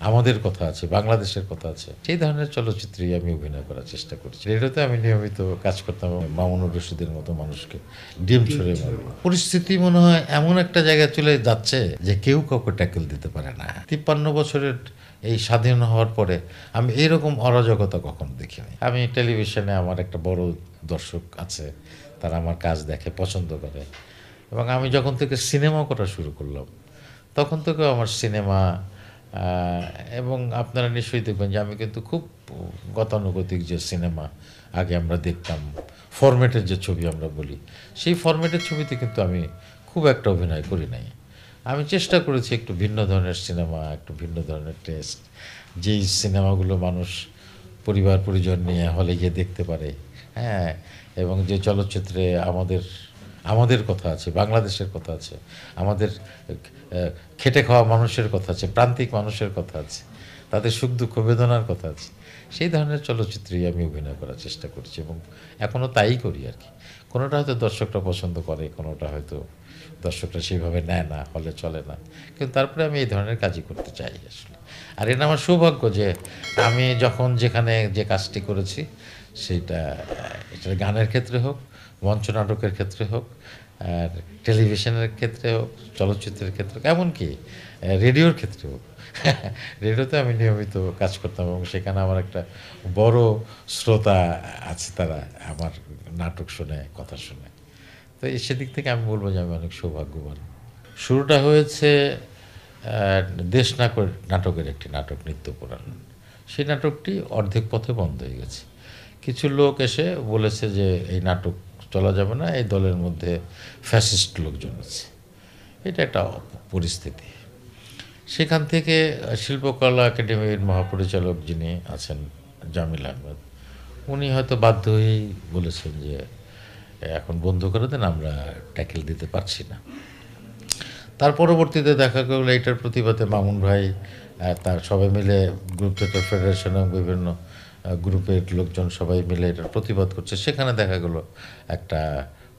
আমাদের কথা আছে, বাংলাদেশের কথা আছে, সেই ধরনের চলচ্চিত্রেই আমি অভিনয় করার চেষ্টা করছি। রেডিওতে আমি নিয়মিত কাজ করতাম, মামুনুর রশিদের মতো মানুষকে ডিম ছুঁড়ে মারবো। পরিস্থিতি মনে হয় এমন একটা জায়গায় চলে যাচ্ছে যে কেউ কাউকে ট্যাকেল দিতে পারে না। 53 বছরের এই স্বাধীন হওয়ার পরে আমি এরকম অরাজকতা কখনো দেখিনি। আমি টেলিভিশনে আমার একটা বড় দর্শক আছে, তারা আমার কাজ দেখে, পছন্দ করে। এবং আমি যখন থেকে সিনেমা করা শুরু করলাম তখন থেকেও আমার সিনেমা এবং আপনারা নিশ্চয়ই দেখবেন যে আমি কিন্তু খুব গতানুগতিক যে সিনেমা আগে আমরা দেখতাম, ফরম্যাটের যে ছবি আমরা বলি, সেই ফরম্যাটের ছবিতে কিন্তু আমি খুব একটা অভিনয় করি নাই। আমি চেষ্টা করেছি একটু ভিন্ন ধরনের সিনেমা, একটু ভিন্ন ধরনের টেস্ট, যেই সিনেমাগুলো মানুষ পরিবার পরিজন নিয়ে হলে গিয়ে দেখতে পারে, হ্যাঁ, এবং যে চলচ্চিত্রে আমাদের আমাদের কথা আছে, বাংলাদেশের কথা আছে, আমাদের খেটে খাওয়া মানুষের কথা আছে, প্রান্তিক মানুষের কথা আছে, তাদের সুখ দুঃখ বেদনার কথা আছে, সেই ধরনের চলচ্চিত্রেই আমি অভিনয় করার চেষ্টা করছি এবং এখনও তাই করি আর কি। কোনোটা হয়তো দর্শকরা পছন্দ করে, কোনোটা হয়তো দর্শকরা সেইভাবে নেয় না, হলে চলে না, কিন্তু তারপরে আমি এই ধরনের কাজই করতে চাই আসলে। আর এটা আমার সৌভাগ্য যে আমি যখন যেখানে যে কাজটি করেছি সেইটা, এটা গানের ক্ষেত্রে হোক, মঞ্চ নাটকের ক্ষেত্রে হোক, আর টেলিভিশনের ক্ষেত্রে হোক, চলচ্চিত্রের ক্ষেত্রে হোক, এমনকি রেডিওর ক্ষেত্রে হোক, রেডিওতে আমি নিয়মিত কাজ করতাম এবং সেখানে আমার একটা বড় শ্রোতা আছে, তারা আমার নাটক শুনে, কথা শুনে। তো সেদিক থেকে আমি বলবো যে আমি অনেক সৌভাগ্যবান। শুরুটা হয়েছে দেশ নাটকের একটি নাটক, নিত্যপুরাণ। সেই নাটকটি অর্ধেক পথে বন্ধ হয়ে গেছে। কিছু লোক এসে বলেছে যে এই নাটক চলা যাবে না, এই দলের মধ্যে ফ্যাসিস্ট লোকজন আছে। এটা একটা পরিস্থিতি। সেখান থেকে শিল্পকলা একাডেমির মহাপরিচালক যিনি আছেন, জামিল আহমেদ, উনি হয়তো বাধ্য হয়েই বলেছেন যে এখন বন্ধ করে দেন, আমরা ট্যাকেল দিতে পারছি না। তার পরবর্তীতে দেখা গেল এটার প্রতিবাদে মামুন ভাই, তার সবাই মিলে গ্রুপ থিয়েটার ফেডারেশন এবং বিভিন্ন গ্রুপের লোকজন সবাই মিলে এটার প্রতিবাদ করছে। সেখানে দেখা গেল একটা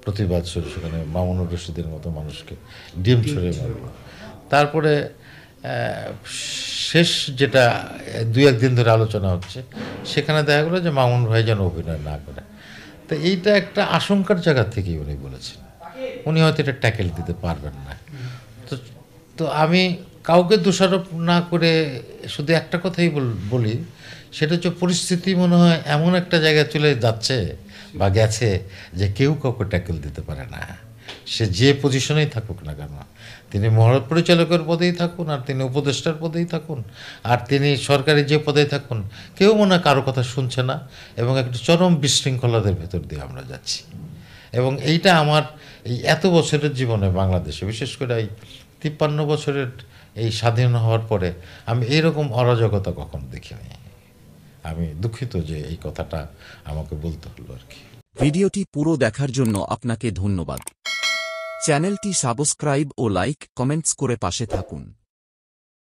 প্রতিবাদ শুরু, সেখানে মামুনুর রশিদের মতো মানুষকে ডিম ছুঁড়ে মারল। তারপরে শেষ যেটা 2-1 দিন ধরে আলোচনা হচ্ছে, সেখানে দেখা গেলো যে মামুন ভাই যেন অভিনয় না করে। তো এইটা একটা আশঙ্কার জায়গা থেকেই উনি বলেছেন, উনি হয়তো এটা ট্যাকেল দিতে পারবেন না। তো তো আমি কাউকে দোষারোপ না করে শুধু একটা কথাই বলি, সেটা হচ্ছে পরিস্থিতি মনে হয় এমন একটা জায়গায় চলে যাচ্ছে বা গেছে যে কেউ কাউকে ট্যাকেল দিতে পারে না। সে যে পজিশনেই থাকুক না কেন, তিনি মহাপরিচালকের পদেই থাকুন, আর তিনি উপদেষ্টার পদেই থাকুন, আর তিনি সরকারি যে পদেই থাকুন, কেউ মনে হয় কারো কথা শুনছে না এবং একটা চরম বিশৃঙ্খলাদের ভেতর দিয়ে আমরা যাচ্ছি। এবং এইটা আমার এই এত বছরের জীবনে বাংলাদেশে, বিশেষ করে এই 53 বছরের এই স্বাধীন হওয়ার পরে আমি এইরকম অরাজকতা কখনো দেখিনি। আমি দুঃখিত যে এই কথাটা আমাকে বলতে হলো আর কি। ভিডিওটি পুরো দেখার জন্য আপনাকে ধন্যবাদ। চ্যানেলটি সাবস্ক্রাইব ও লাইক, কমেন্টস করে পাশে থাকুন।